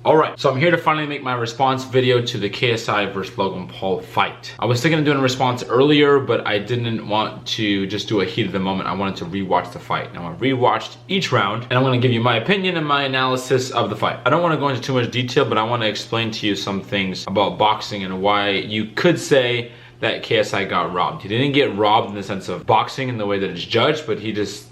Alright, so I'm here to finally make my response video to the KSI versus Logan Paul fight. I was thinking of doing a response earlier, but I didn't want to just do a heat of the moment. I wanted to rewatch the fight. Now I rewatched each round, and I'm going to give you my opinion and my analysis of the fight. I don't want to go into too much detail, but I want to explain to you some things about boxing and why you could say that KSI got robbed. He didn't get robbed in the sense of boxing in the way that it's judged, but he just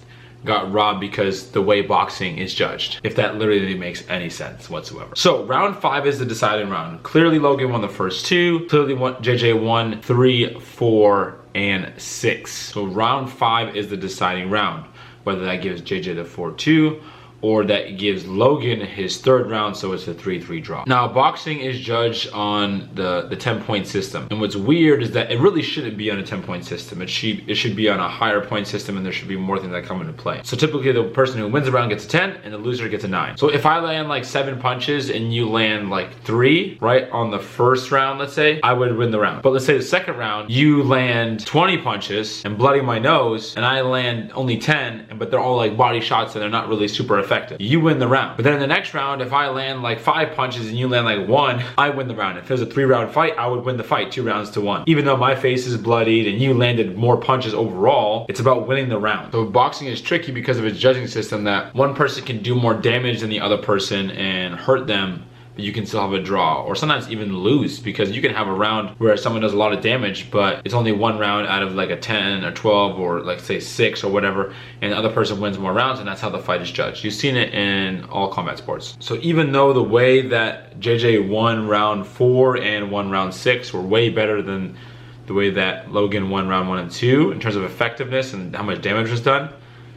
got robbed because the way boxing is judged, if that literally makes any sense whatsoever. So round 5 is the deciding round. Clearly Logan won the first 2. Clearly JJ won 3, 4, and 6. So round 5 is the deciding round, whether that gives JJ the 4-2 or that gives Logan his 3rd round, so it's a 3-3 draw. Now, boxing is judged on the 10-point system. And what's weird is that it really shouldn't be on a 10-point system. It should be on a higher point system, and there should be more things that come into play. So typically the person who wins the round gets a 10 and the loser gets a 9. So if I land like 7 punches and you land like 3, right, on the first round, let's say, I would win the round. But let's say the second round, you land 20 punches and bloody my nose, and I land only 10, but they're all like body shots and they're not really super effective. You win the round. But then in the next round, if I land like 5 punches and you land like 1, I win the round. If it was a 3-round fight, I would win the fight 2 rounds to 1. Even though my face is bloodied and you landed more punches overall, it's about winning the round. So boxing is tricky because of its judging system that one person can do more damage than the other person and hurt them, but you can still have a draw, or sometimes even lose, because you can have a round where someone does a lot of damage, but it's only 1 round out of like a 10 or 12 or like say 6 or whatever, and the other person wins more rounds, and that's how the fight is judged. You've seen it in all combat sports. So even though the way that JJ won round 4 and won round 6 were way better than the way that Logan won round 1 and 2 in terms of effectiveness and how much damage was done,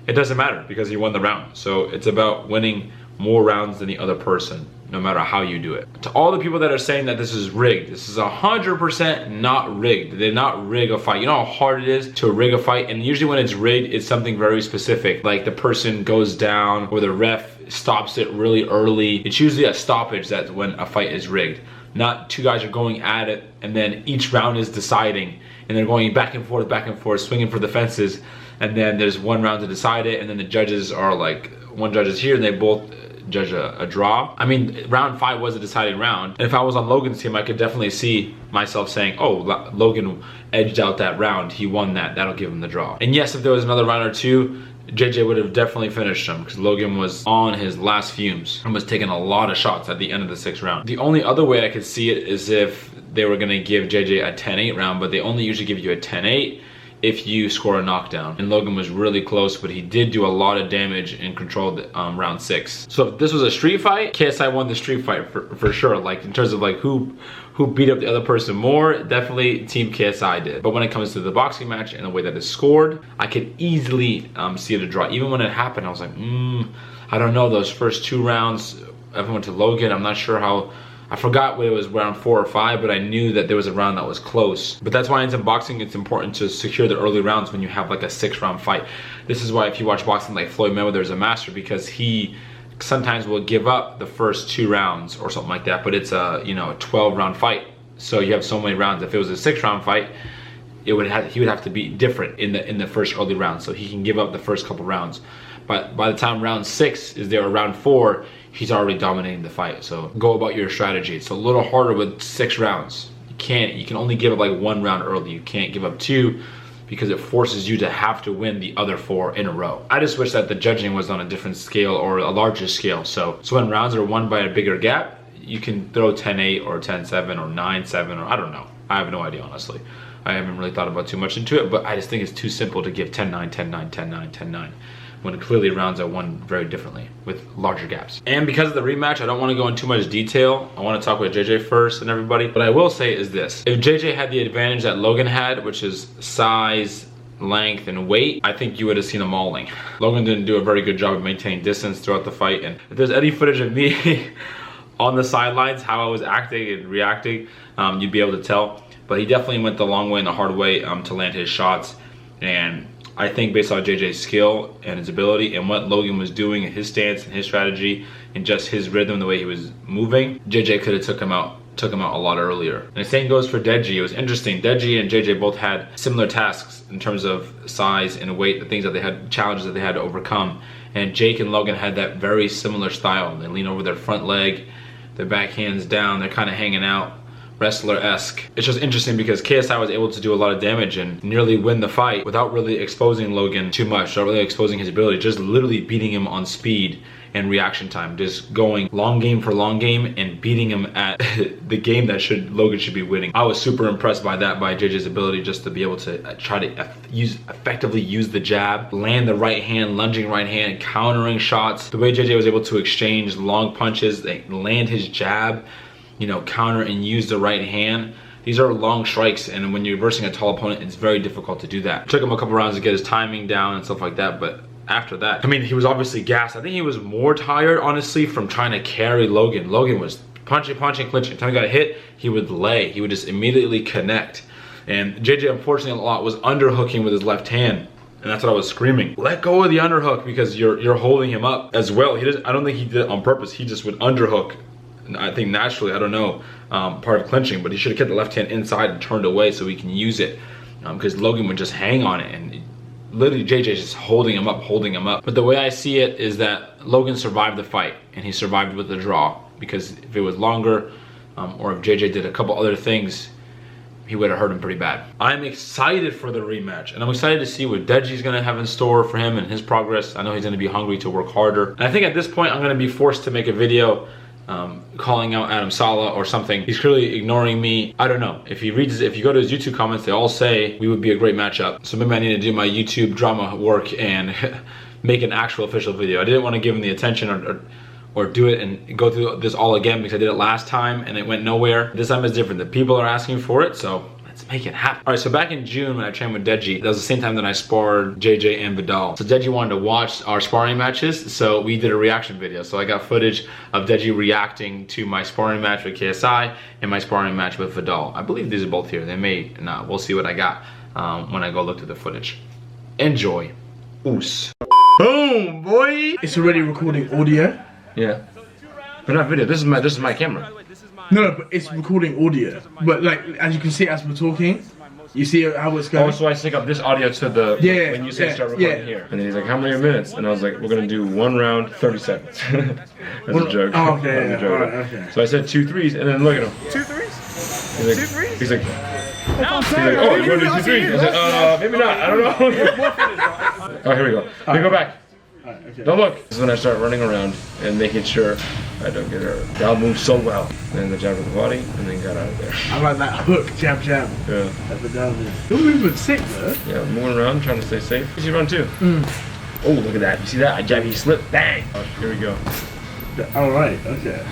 it doesn't matter because he won the round. So it's about winning more rounds than the other person, no matter how you do it. To all the people that are saying that this is rigged, this is 100% not rigged. They did not rig a fight. You know how hard it is to rig a fight? And usually when it's rigged, it's something very specific. Like the person goes down or the ref stops it really early. It's usually a stoppage that's when a fight is rigged. Not 2 guys are going at it and then each round is deciding and they're going back and forth, swinging for the fences. And then there's 1 round to decide it, and then the judges are like, one judge is here and they both judge a draw. I mean, round 5 was a deciding round. And if I was on Logan's team, I could definitely see myself saying, oh, Logan edged out that round. He won that. That'll give him the draw. And yes, if there was another round or 2, JJ would have definitely finished him because Logan was on his last fumes and was taking a lot of shots at the end of the 6th round. The only other way I could see it is if they were going to give JJ a 10-8 round, but they only usually give you a 10-8 if you score a knockdown. And Logan was really close, but he did do a lot of damage and controlled round 6. So if this was a street fight, KSI won the street fight for sure. Like in terms of like who beat up the other person more, definitely team KSI did. But when it comes to the boxing match and the way that it's scored, I could easily see it a draw. Even when it happened, I was like, I don't know, those first 2 rounds, everyone went to Logan. I'm not sure how, I forgot whether it was round 4 or 5, but I knew that there was a round that was close. But that's why in boxing, it's important to secure the early rounds when you have like a 6-round fight. This is why if you watch boxing like Floyd Mayweather's a master, because he sometimes will give up the first 2 rounds or something like that, but it's a, you know, a 12-round fight. So you have so many rounds. If it was a 6-round fight, he would have to be different in the first early round, so he can give up the first couple rounds. But by the time round 6 is there, or round 4, he's already dominating the fight. So go about your strategy. It's a little harder with 6 rounds. You can only give up like 1 round early. You can't give up 2 because it forces you to have to win the other 4 in a row. I just wish that the judging was on a different scale or a larger scale. So when rounds are won by a bigger gap, you can throw 10-8 or 10-7 or 9-7 or I don't know. I have no idea, honestly. I haven't really thought about too much into it, but I just think it's too simple to give 10-9, 10-9, 10-9, 10-9. When clearly rounds are won very differently with larger gaps. And because of the rematch, I don't want to go into too much detail. I want to talk with JJ first and everybody. What I will say is this. If JJ had the advantage that Logan had, which is size, length, and weight, I think you would have seen a mauling. Logan didn't do a very good job of maintaining distance throughout the fight. And if there's any footage of me on the sidelines, how I was acting and reacting, you'd be able to tell. But he definitely went the long way and the hard way to land his shots. And I think based on JJ's skill and his ability and what Logan was doing and his stance and his strategy and just his rhythm, the way he was moving, JJ could have took him out a lot earlier. And the same goes for Deji. It was interesting. Deji and JJ both had similar tasks in terms of size and weight, the things that they had, challenges that they had to overcome. And Jake and Logan had that very similar style. They lean over their front leg, the backhands down. They're kind of hanging out, wrestler-esque. It's just interesting because KSI was able to do a lot of damage and nearly win the fight without really exposing Logan too much, not really exposing his ability, just literally beating him on speed and reaction time, just going long game for long game and beating him at the game that Logan should be winning. I was super impressed by that, by JJ's ability just to be able to try to effectively use the jab, land the right hand, lunging right hand, countering shots. The way JJ was able to exchange long punches, land his jab, you know, counter and use the right hand. These are long strikes, and when you're versing a tall opponent, it's very difficult to do that. It took him a couple rounds to get his timing down and stuff like that, but after that, I mean, he was obviously gassed. I think he was more tired, honestly, from trying to carry Logan. Logan was punching, clinching. Every time he got a hit, he would lay. He would just immediately connect. And JJ, unfortunately, a lot was underhooking with his left hand. And that's what I was screaming. Let go of the underhook because you're holding him up as well. I don't think he did it on purpose. He just would underhook. I think naturally, I don't know, part of clinching, but he should have kept the left hand inside and turned away so he can use it. Because Logan would just hang on it, and literally JJ's just holding him up. But the way I see it is that Logan survived the fight, and he survived with a draw, because if it was longer, or if JJ did a couple other things, he would have hurt him pretty bad. I'm excited for the rematch, and I'm excited to see what Deji's gonna have in store for him and his progress. I know he's gonna be hungry to work harder. And I think at this point, I'm gonna be forced to make a video calling out Adam Saleh or something. He's clearly ignoring me. I don't know. If you go to his YouTube comments, they all say we would be a great matchup. So maybe I need to do my YouTube drama work and make an actual official video. I didn't want to give him the attention or do it and go through this all again because I did it last time and it went nowhere. This time is different. The people are asking for it, so let's make it happen. All right, so back in June when I trained with Deji, that was the same time that I sparred JJ and Vidal. So Deji wanted to watch our sparring matches, so we did a reaction video. So I got footage of Deji reacting to my sparring match with KSI and my sparring match with Vidal. I believe these are both here. They may not. We'll see what I got when I go look through the footage. Enjoy. Oos. Boom, boy! It's already recording audio. Yeah. But not video. This is my camera. No, but it's recording audio. But like, as you can see as we're talking, you see how it's going. Oh, so I sync up this audio to the, when you say start recording here. And then he's like, how many minutes? And I was like, we're gonna do 1 round, 30 seconds. That's a joke. Oh, okay, That's a joke. Right, okay. So I said 2 threes, and then look at him. 2 threes? He's like, 2 threes? He's like, oh, you wanna do 2 threes? I was like, maybe not, I don't know. Oh, here we go. Let me go back. Okay. Don't look. This is when I start running around and making sure I don't get hurt. Gal moved so well. And the jab with the body, and then got out of there. I like that hook, jab. Yeah. At the down there. Your movement's sick, though. Yeah, moving around, trying to stay safe. Easy run too. Oh, look at that. You see that? I jab, he slipped, bang. Oh, here we go. All right, okay.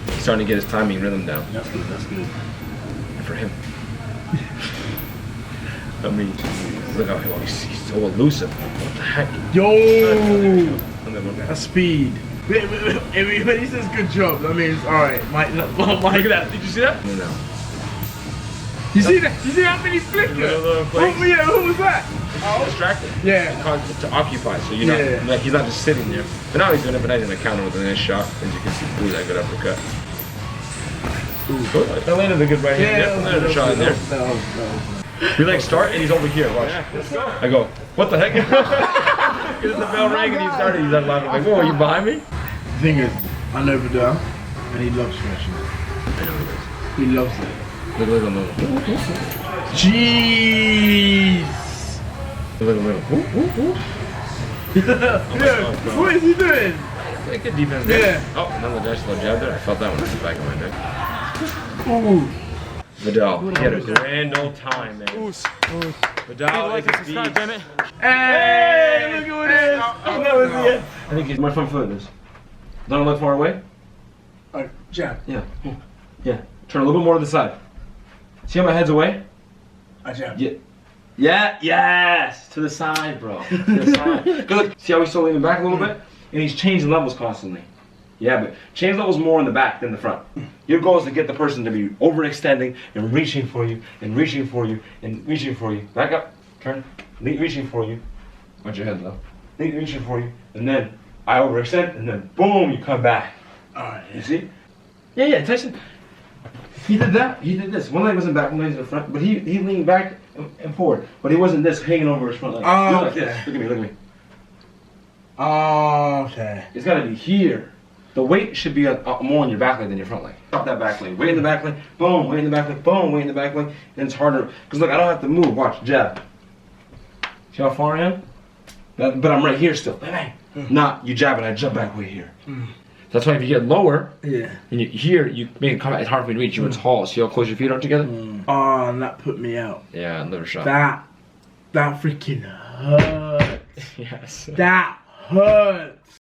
He's starting to get his timing rhythm down. That's good, that's good. For him. I mean, look how he's so elusive. What the heck? Yo! That's speed. When he says good job, that means alright. Look at that. Did you see that? No. You see that? You see how many flickers? What was that? Distracted. Yeah. It's to occupy, so you're not, like, he's not just sitting there. But now he's doing it, but now he's gonna counter with a nice shot. As you can see, ooh, that good uppercut. Ooh, I landed a good right hand. Yeah, I landed a shot in there. No. We like start and he's over here, watch. Yeah, let's go. I go, what the heck? Because the bell rang and he started, he's laughing. I'm like, whoa, are you behind me? The thing is, I know Vidal, and he loves stretching. I know he does. He loves it. Look. Jeez! Look. Yeah, what is he doing? Good defense there. Yeah. Oh, another nice little jab there. I felt that one in the back of my neck. Ooh. Vidal, he had a grand old time, man. Vidal, like a beast. Damn it. Hey, look at this. I think he's much fun for this. Don't look far away. Jab. Yeah. Turn a little bit more to the side. See how my head's away? I jab. Yeah. Yes. To the side, bro. To the side. Good. See how he's still leaning back a little bit? And he's changing levels constantly. Yeah, but change levels more in the back than the front. Your goal is to get the person to be overextending and reaching for you and reaching for you and reaching for you. Back up, turn, reaching for you. Watch your head though. Reaching for you, and then I overextend, and then boom, you come back. Alright, you see? Yeah, Tyson. He did that. He did this. One leg was in back, one leg was in front, but he leaned back and forward. But he wasn't this hanging over his front leg. Oh, okay. Look at me. Oh, okay. It's gotta be here. The weight should be more on your back leg than your front leg. Drop that back leg. Weight in the back leg. Boom. Weight in the back leg. Boom. Weight in the back leg. Then it's harder. Because look, I don't have to move. Watch. Jab. See how far I am? But I'm right here still. Bang, bang. Not you jab and I jump back way here. That's why if you get lower, and you here, you make it come back. It's hard for me to reach you when it's tall. See how close your feet are together? Oh, and that put me out. Yeah, liver shot. That freaking hurts. Yes. That hurts.